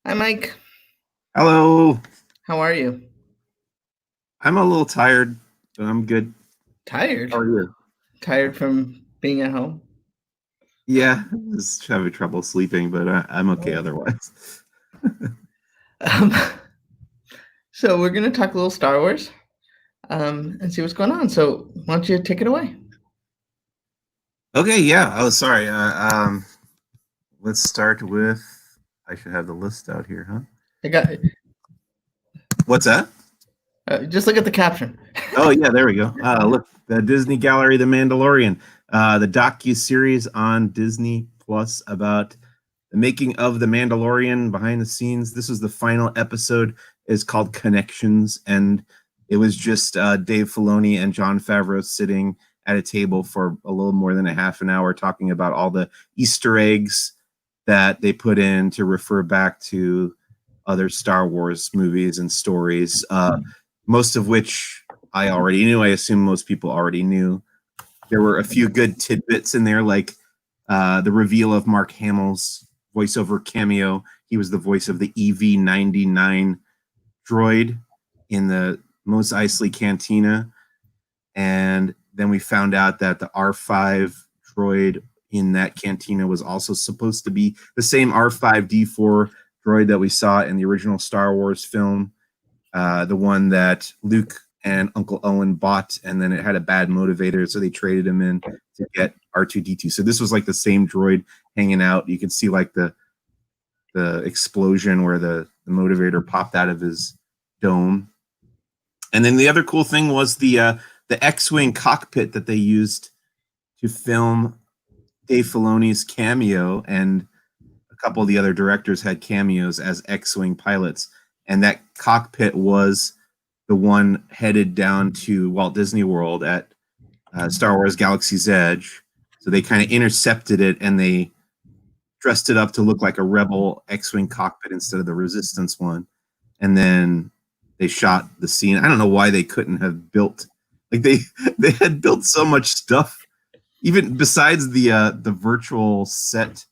Hi, Mike. Hello. How are you? I'm a little tired, but I'm good. Tired? How are you? Tired from being at home? Yeah, just having trouble sleeping, but I'm okay Oh. otherwise. Um, so we're gonna talk a little Star Wars, and see what's going on. So why don't you take it away? Okay, yeah. Oh, sorry. Let's start with. I should have the list out here, huh? I got. What's that? Just look at the caption. Oh, yeah, there we go. Look, the Disney Gallery, The Mandalorian, the docu-series on Disney Plus about the making of The Mandalorian behind the scenes. This was the final episode. Is called Connections, and it was just Dave Filoni and Jon Favreau sitting at a table for a little more than a half an hour talking about all the Easter eggs that they put in to refer back to other Star Wars movies and stories, most of which I already knew. I assume most people already knew. There were a few good tidbits in there, like the reveal of Mark Hamill's voiceover cameo. He was the voice of the EV-99 droid in the Mos Eisley Cantina. And then we found out that the R5 droid in that cantina was also supposed to be the same R5D4 droid that we saw in the original Star Wars film, the one that Luke and Uncle Owen bought, and then it had a bad motivator, so they traded him in to get R2D2. So this was like the same droid hanging out. You can see like the explosion where the motivator popped out of his dome. And then the other cool thing was the X-wing cockpit that they used to film Dave Filoni's cameo, and a couple of the other directors had cameos as X-wing pilots, and that cockpit was the one headed down to Walt Disney World at Star Wars Galaxy's Edge. So they kind of intercepted it and they dressed it up to look like a Rebel X-wing cockpit instead of the Resistance one, and then they shot the scene. I don't know why they couldn't have built like they had built so much stuff, even besides the virtual set,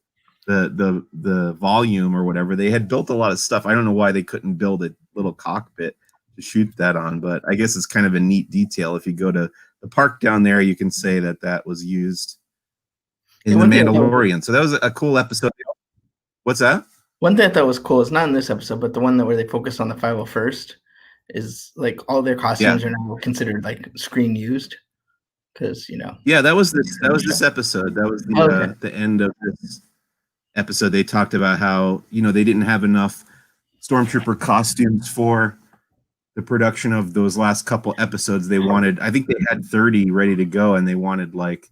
the volume or whatever. They had built a lot of stuff. I don't know why they couldn't build a little cockpit to shoot that on, but I guess it's kind of a neat detail. If you go to the park down there, you can say that that was used Hey, in The Mandalorian. So that was a cool episode. What's that? one thing I thought was cool is not in this episode, but the one that where they focus on the 501st is like all their costumes are now considered like screen used because Yeah, that was this episode. That was Okay. the end of this episode. They talked about how they didn't have enough stormtrooper costumes for the production of those last couple episodes. They wanted, I think they had 30 ready to go, and they wanted like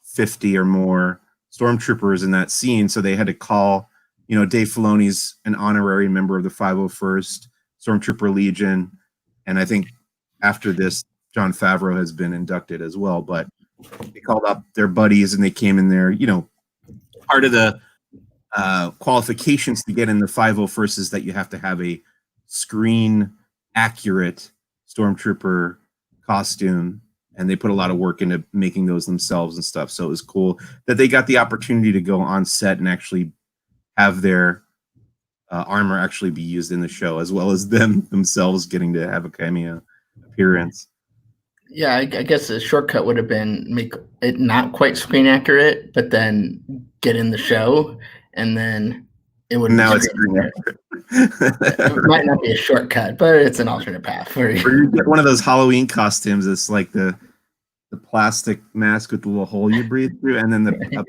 50 or more stormtroopers in that scene. So they had to call, Dave Filoni's an honorary member of the 501st Stormtrooper Legion, and I think after this, Jon Favreau has been inducted as well. But they called up their buddies and they came in there. Part of the qualifications to get in the 501st is that you have to have a screen accurate stormtrooper costume, and they put a lot of work into making those themselves and stuff. So it was cool that they got the opportunity to go on set and actually have their armor actually be used in the show, as well as them themselves getting to have a cameo appearance. Yeah, I guess a shortcut would have been make it not quite screen accurate, but then get in the show, and then it would Now be it's screen screen accurate. accurate. It might not be a shortcut, but it's an alternate path for you. Or you get one of those Halloween costumes. It's like the plastic mask with the little hole you breathe through, and then a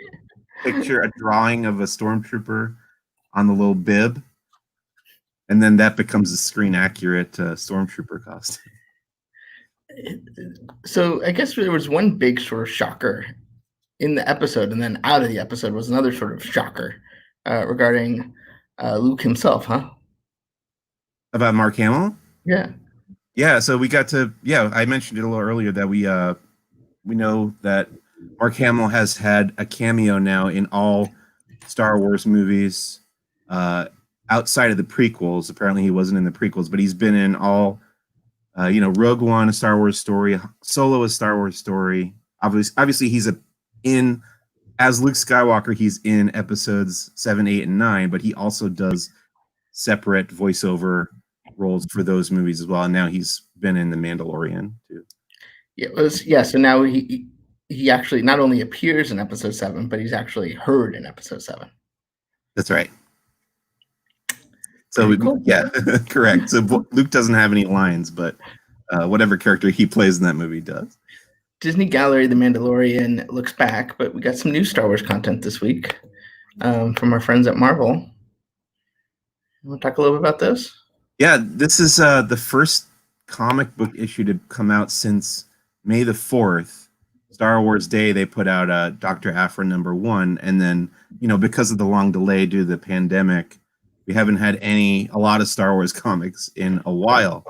picture, a drawing of a stormtrooper on the little bib, and then that becomes a screen accurate stormtrooper costume. So I guess there was one big sort of shocker in the episode, and then out of the episode was another sort of shocker regarding Luke himself, huh? About Mark Hamill? Yeah. Yeah, so we got to I mentioned it a little earlier that we know that Mark Hamill has had a cameo now in all Star Wars movies outside of the prequels. Apparently, he wasn't in the prequels, but he's been in all. Rogue One, a Star Wars story, Solo, a Star Wars story. Obviously, he's in as Luke Skywalker. He's in episodes 7, 8, and 9, but he also does separate voiceover roles for those movies as well. And now he's been in The Mandalorian too. So now he actually not only appears in episode 7, but he's actually heard in episode 7. That's right. So Cool. Yeah, correct. So Luke doesn't have any lines, but whatever character he plays in that movie does. Disney Gallery, The Mandalorian looks back, but we got some new Star Wars content this week from our friends at Marvel. You want to talk a little bit about this? Yeah, this is the first comic book issue to come out since May the 4th. Star Wars Day, they put out Dr. Aphra #1, and then, because of the long delay due to the pandemic, we haven't had a lot of Star Wars comics in a while.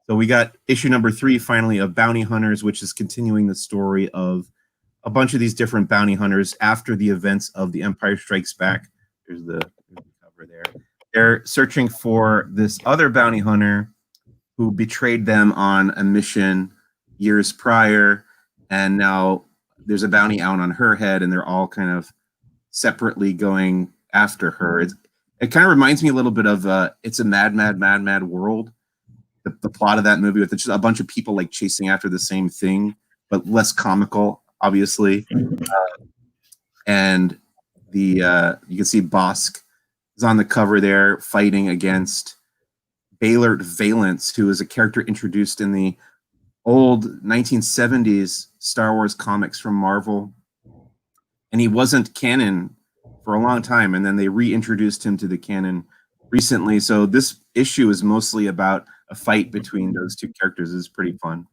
So we got issue #3 finally of Bounty Hunters, which is continuing the story of a bunch of these different bounty hunters after the events of The Empire Strikes Back. There's the cover there. They're searching for this other bounty hunter who betrayed them on a mission years prior, and now there's a bounty out on her head, and they're all kind of separately going after her. It kind of reminds me a little bit of It's a Mad, Mad, Mad, Mad World. The plot of that movie with just a bunch of people like chasing after the same thing, but less comical, obviously. And you can see Bosk is on the cover there fighting against Baylor Valance, who is a character introduced in the old 1970s Star Wars comics from Marvel. And he wasn't canon for a long time, and then they reintroduced him to the canon recently. So this issue is mostly about a fight between those two characters. Is pretty fun.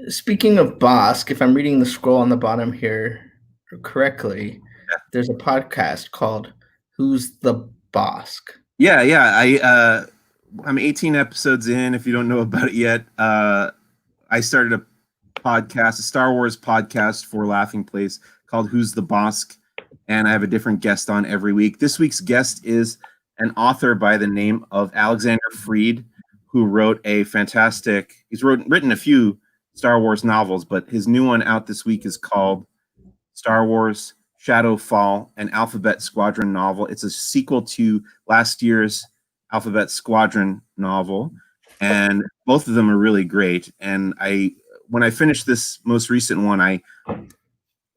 Speaking of Bosk, if I'm reading the scroll on the bottom here correctly, there's a podcast called Who's the Bosk? Yeah. I'm 18 episodes in. If you don't know about it yet, I started a podcast, a Star Wars podcast for Laughing Place called Who's the Bosk, and I have a different guest on every week. This week's guest is an author by the name of Alexander Freed, who wrote he's written a few Star Wars novels, but his new one out this week is called Star Wars Shadowfall, an Alphabet Squadron novel. It's a sequel to last year's Alphabet Squadron novel, and both of them are really great. And when I finished this most recent one, I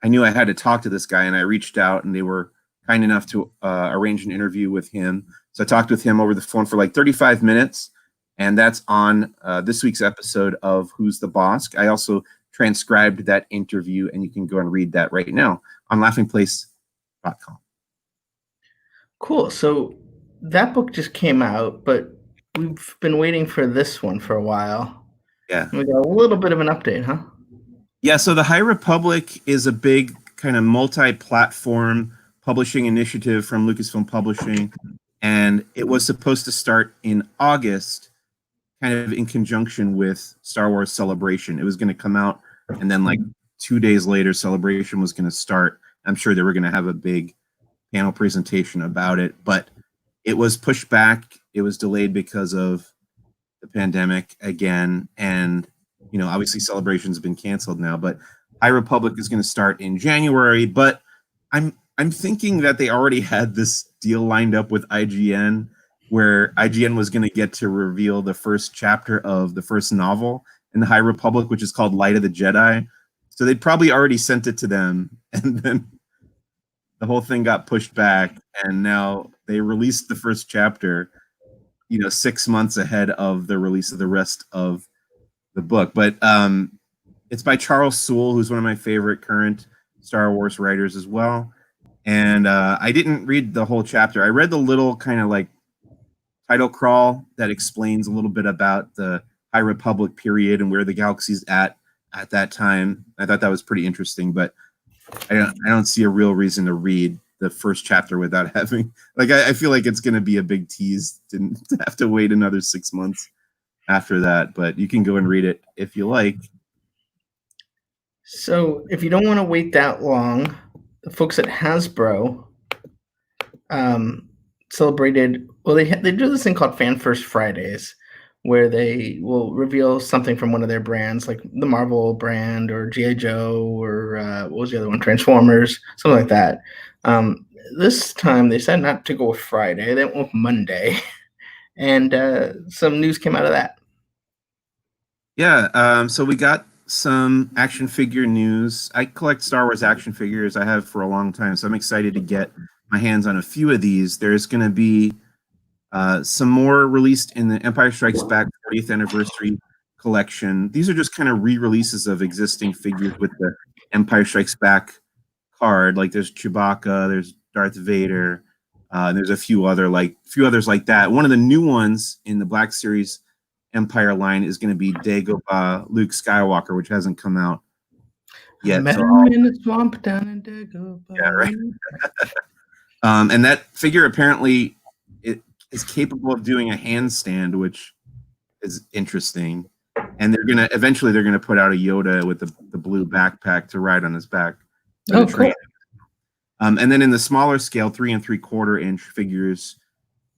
knew I had to talk to this guy, and I reached out, and they were kind enough to arrange an interview with him. So I talked with him over the phone for like 35 minutes, and that's on this week's episode of Who's the Bosk. I also transcribed that interview, and you can go and read that right now on laughingplace.com. Cool. So that book just came out, but we've been waiting for this one for a while. Yeah. We got a little bit of an update, huh? Yeah, so the High Republic is a big kind of multi-platform publishing initiative from Lucasfilm Publishing, and it was supposed to start in August, kind of in conjunction with Star Wars Celebration. It was going to come out, and then like 2 days later, Celebration was going to start. I'm sure they were going to have a big panel presentation about it, but it was pushed back. It was delayed because of the pandemic again, and obviously Celebration's been canceled now, but High Republic is going to start in January. But I'm thinking that they already had this deal lined up with IGN, where IGN was going to get to reveal the first chapter of the first novel in the High Republic, which is called Light of the Jedi. So they'd probably already sent it to them, and then the whole thing got pushed back, and now they released the first chapter, 6 months ahead of the release of the rest of the book. But it's by Charles Soule, who's one of my favorite current Star Wars writers as well. And I didn't read the whole chapter. I read the little kind of like title crawl that explains a little bit about the High Republic period and where the galaxy's at that time. I thought that was pretty interesting, but I don't see a real reason to read the first chapter without having, I feel like it's going to be a big tease to have to wait another 6 months after that, but you can go and read it if you like. So if you don't want to wait that long, the folks at Hasbro celebrated, they do this thing called Fan First Fridays, where they will reveal something from one of their brands, like the Marvel brand or G.I. Joe or what was the other one, Transformers, something like that. This time they decided not to go with Friday, they went with Monday. and some news came out of that. Yeah, so we got some action figure news. I collect Star Wars action figures. I have for a long time, so I'm excited to get my hands on a few of these. There's going to be some more released in the Empire Strikes Back 40th anniversary collection. These are just kind of re-releases of existing figures with the Empire Strikes Back card. Like there's Chewbacca, there's Darth Vader, and there's a few others like that. One of the new ones in the Black Series Empire line is going to be Dagobah Luke Skywalker, which hasn't come out yet. Man in the swamp down in Dagobah. Yeah, right. And that figure apparently is capable of doing a handstand, which is interesting. And eventually they're gonna put out a Yoda with the blue backpack to ride on his back. Oh, cool. And then in the smaller scale, 3 3/4 inch figures,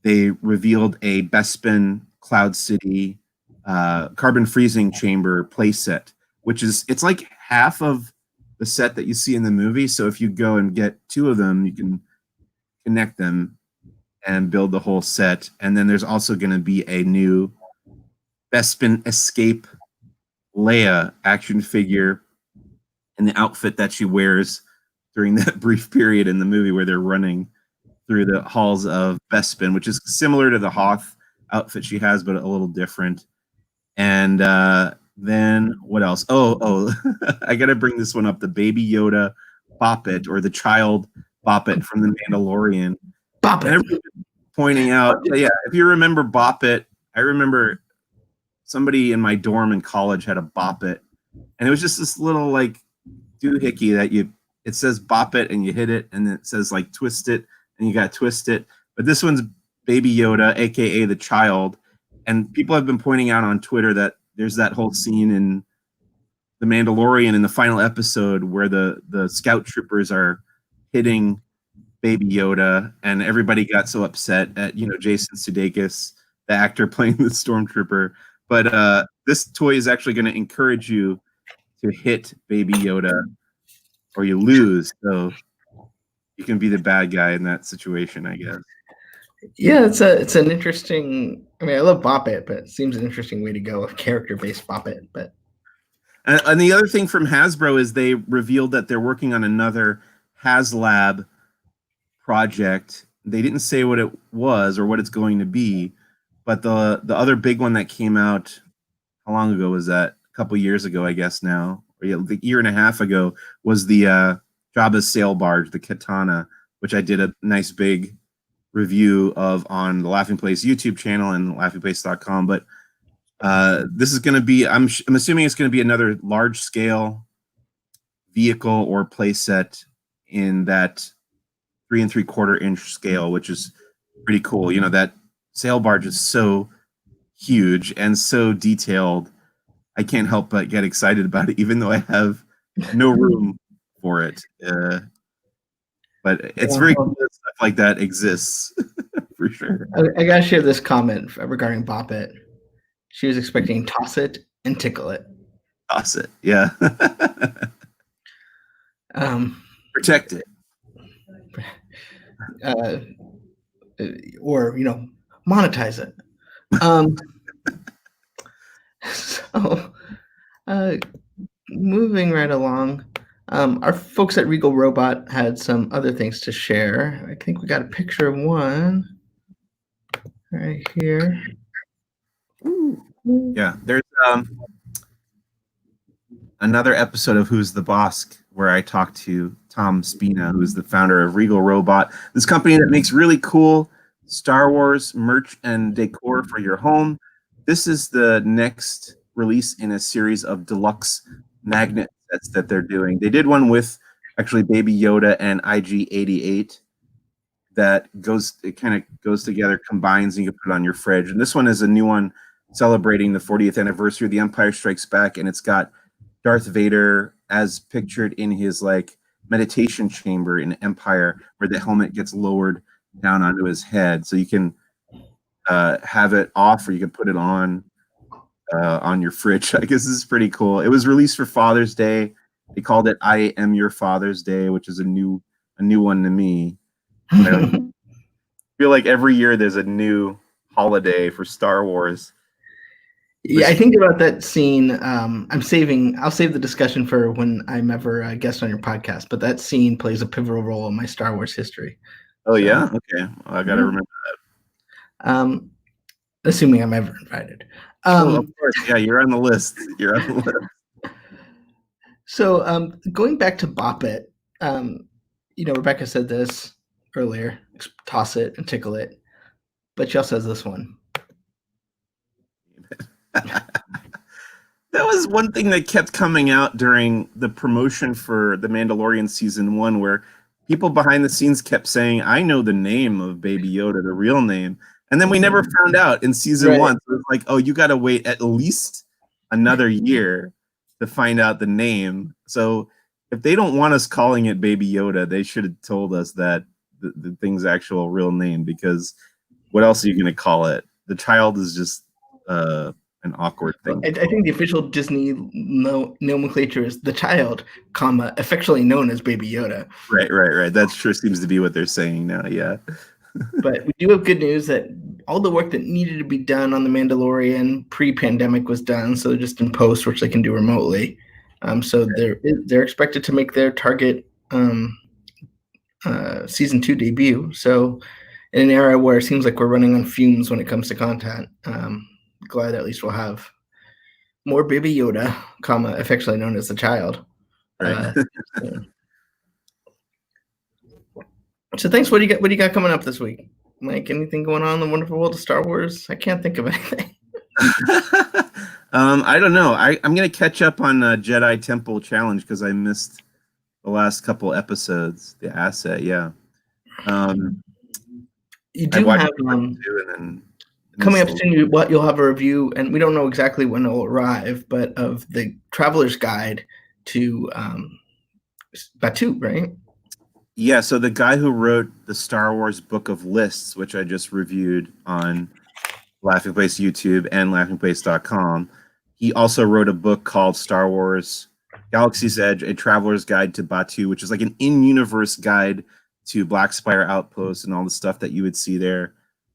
they revealed a Bespin Cloud City carbon freezing chamber playset, it's like half of the set that you see in the movie. So if you go and get 2 of them, you can connect them and build the whole set. And then there's also going to be a new Bespin Escape Leia action figure in the outfit that she wears during that brief period in the movie where they're running through the halls of Bespin, which is similar to the Hoth outfit she has, but a little different. And then what else? Oh, I got to bring this one up. The Baby Yoda Boppet, or the child Boppet from The Mandalorian. Boppet. Pointing out, yeah, if you remember Boppet, I remember somebody in my dorm in college had a Boppet, and it was just this little like doohickey that it says Boppet and you hit it, and it says like twist it, and you got to twist it. But this one's Baby Yoda, aka the child, and people have been pointing out on Twitter that there's that whole scene in The Mandalorian in the final episode where the scout troopers are hitting Baby Yoda, and everybody got so upset at Jason Sudeikis, the actor playing the stormtrooper. But this toy is actually going to encourage you to hit Baby Yoda, or you lose. So you can be the bad guy in that situation, I guess. Yeah, it's an interesting. I mean, I love Boppet, but it seems an interesting way to go with character-based Boppet. But and the other thing from Hasbro is they revealed that they're working on another HasLab project. They didn't say what it was or what it's going to be, but the other big one that came out, how long ago was that? A couple years ago, I guess now, or a year and a half ago, was the Jabba's sail barge, the Katana, which I did a nice big review of on the Laughing Place YouTube channel and laughingplace.com. But this is going to be, I'm assuming it's going to be another large scale vehicle or playset in that 3 3/4 inch scale, which is pretty cool. That sail barge is so huge and so detailed. I can't help but get excited about it, even though I have no room for it. But it's very cool that stuff like that exists for sure. I gotta share this comment regarding Boppet. She was expecting toss it and tickle it. Toss it, yeah. Protect it. Or monetize it. So moving right along, our folks at Regal Robot had some other things to share. I think we got a picture of one right here. Yeah, there's another episode of Who's the Boss where I talked to Tom Spina, who's the founder of Regal Robot, this company that makes really cool Star Wars merch and decor for your home. This is the next release in a series of deluxe magnet sets that they're doing. They did one with actually Baby Yoda and IG-88 that kind of goes together, combines, and you can put it on your fridge. And this one is a new one celebrating the 40th anniversary of The Empire Strikes Back, and it's got Darth Vader as pictured in his like meditation chamber in Empire, where the helmet gets lowered down onto his head. So you can have it off, or you can put it on your fridge. I guess this is pretty cool. It was released for Father's Day. They called it "I Am Your Father's Day," which is a new one to me. I feel like every year there's a new holiday for Star Wars. Yeah, I think about that scene. I'll save the discussion for when I'm ever a guest on your podcast, but that scene plays a pivotal role in my Star Wars history. Oh, yeah? Okay. Well, I got to remember that. Assuming I'm ever invited. Of course. Yeah, you're on the list. So going back to Bop It, Rebecca said this earlier, toss it and tickle it, but she also has this one. That was one thing that kept coming out during the promotion for The Mandalorian Season 1, where people behind the scenes kept saying, I know the name of Baby Yoda, the real name. And then we never found out in Season 1. So it's like, oh, you got to wait at least another year to find out the name. So if they don't want us calling it Baby Yoda, they should have told us that the thing's actual real name, because what else are you going to call it? The child is just an awkward thing. I think the official Disney nomenclature is the child, affectionately known as Baby Yoda. Right. That sure seems to be what they're saying now, yeah. But we do have good news that all the work that needed to be done on The Mandalorian pre-pandemic was done, so they're just in post, which they can do remotely. So they're expected to make their Target Season 2 debut. So in an era where it seems like we're running on fumes when it comes to content, glad at least we'll have more Baby Yoda, affectionately known as the child. Right. So thanks. What do you got coming up this week? Mike, anything going on in the wonderful world of Star Wars? I can't think of anything. I don't know. I'm going to catch up on Jedi Temple Challenge because I missed the last couple episodes. The asset, yeah. You do have coming up soon. You'll have a review, and we don't know exactly when it will arrive, but of the Traveler's Guide to Batuu, right? Yeah, so the guy who wrote the Star Wars Book of Lists, which I just reviewed on Laughing Place YouTube and laughingplace.com, he also wrote a book called Star Wars Galaxy's Edge, A Traveler's Guide to Batuu, which is like an in-universe guide to Black Spire Outpost and all the stuff that you would see there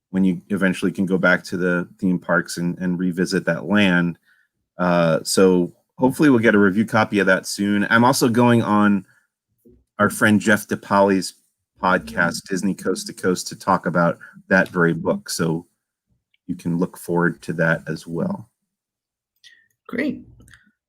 when you eventually can go back to the theme parks and revisit that land. So hopefully we'll get a review copy of that soon. I'm also going on our friend Jeff DePauli's podcast, Disney Coast to Coast, to talk about that very book. So you can look forward to that as well. Great.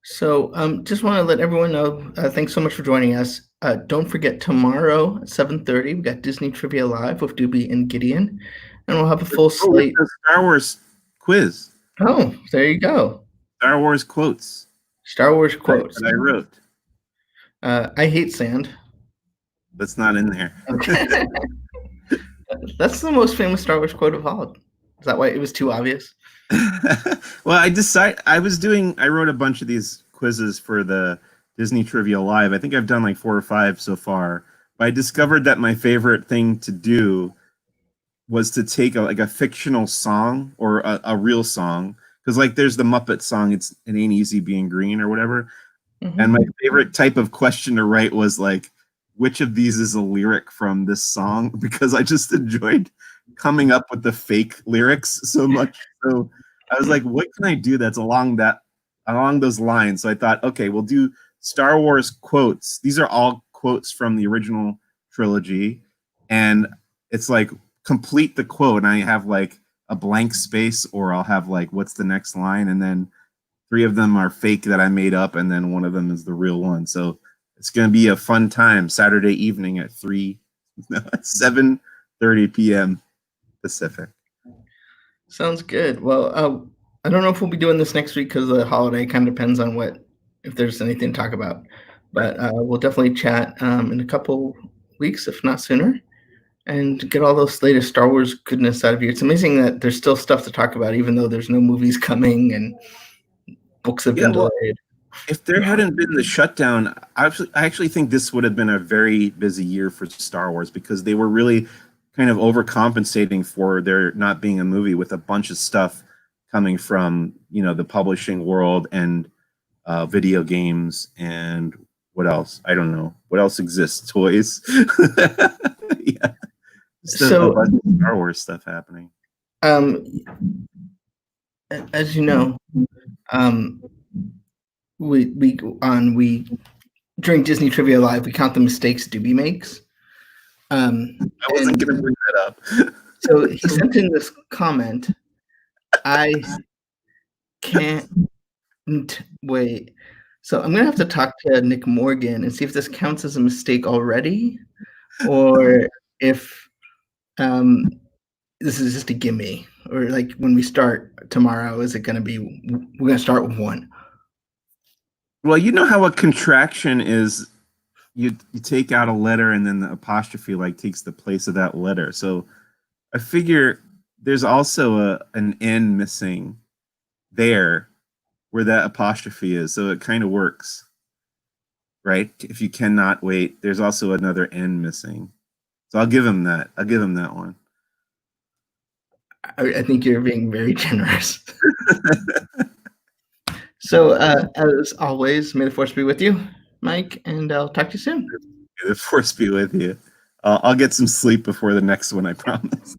So just want to let everyone know, thanks so much for joining us. Don't forget, tomorrow at 7:30, we got Disney Trivia Live with Doobie and Gideon, and we'll have a full slate. Star Wars quiz. Oh, there you go. Star Wars quotes. Star Wars quotes. That I wrote. I hate sand. That's not in there. Okay. That's the most famous Star Wars quote of all. Is that why it was too obvious? Well, I wrote a bunch of these quizzes for the Disney Trivia Live. I think I've done like 4 or 5 so far. But I discovered that my favorite thing to do was to take a fictional song or a real song. Because like there's the Muppet song, It Ain't Easy Being Green or whatever. Mm-hmm. And my favorite type of question to write was like, which of these is a lyric from this song? Because I just enjoyed coming up with the fake lyrics so much. So I was like, what can I do that's along those lines? So I thought, okay, we'll do Star Wars quotes. These are all quotes from the original trilogy. And it's like, complete the quote. And I have like a blank space, or I'll have like, what's the next line? And then 3 of them are fake that I made up. And then 1 of them is the real one. So it's going to be a fun time Saturday evening at 7:30 p.m. Pacific. Sounds good. Well, I don't know if we'll be doing this next week because the holiday kind of depends on if there's anything to talk about. But we'll definitely chat in a couple weeks, if not sooner, and get all those latest Star Wars goodness out of you. It's amazing that there's still stuff to talk about, even though there's no movies coming and books have been delayed. If there hadn't been the shutdown, I actually think this would have been a very busy year for Star Wars, because they were really kind of overcompensating for there not being a movie, with a bunch of stuff coming from, the publishing world and video games and what else? I don't know. What else exists? Toys. Yeah. So a bunch of Star Wars stuff happening. Um, as you know, um, we during Disney Trivia Live, we count the mistakes Doobie makes. I wasn't And going to bring that up. so he sent in this comment. I can't wait. So I'm gonna have to talk to Nick Morgan and see if this counts as a mistake already, or if this is just a gimme, or like when we start tomorrow, is it gonna be we're gonna start with one? Well, you know how a contraction is. You take out a letter and then the apostrophe like takes the place of that letter. So I figure there's also an N missing there where that apostrophe is. So it kind of works, right? If you cannot wait, there's also another N missing. So I'll give him that. I'll give him that one. I think you're being very generous. So as always, may the force be with you, Mike, and I'll talk to you soon. The force be with you. I'll get some sleep before the next one, I promise.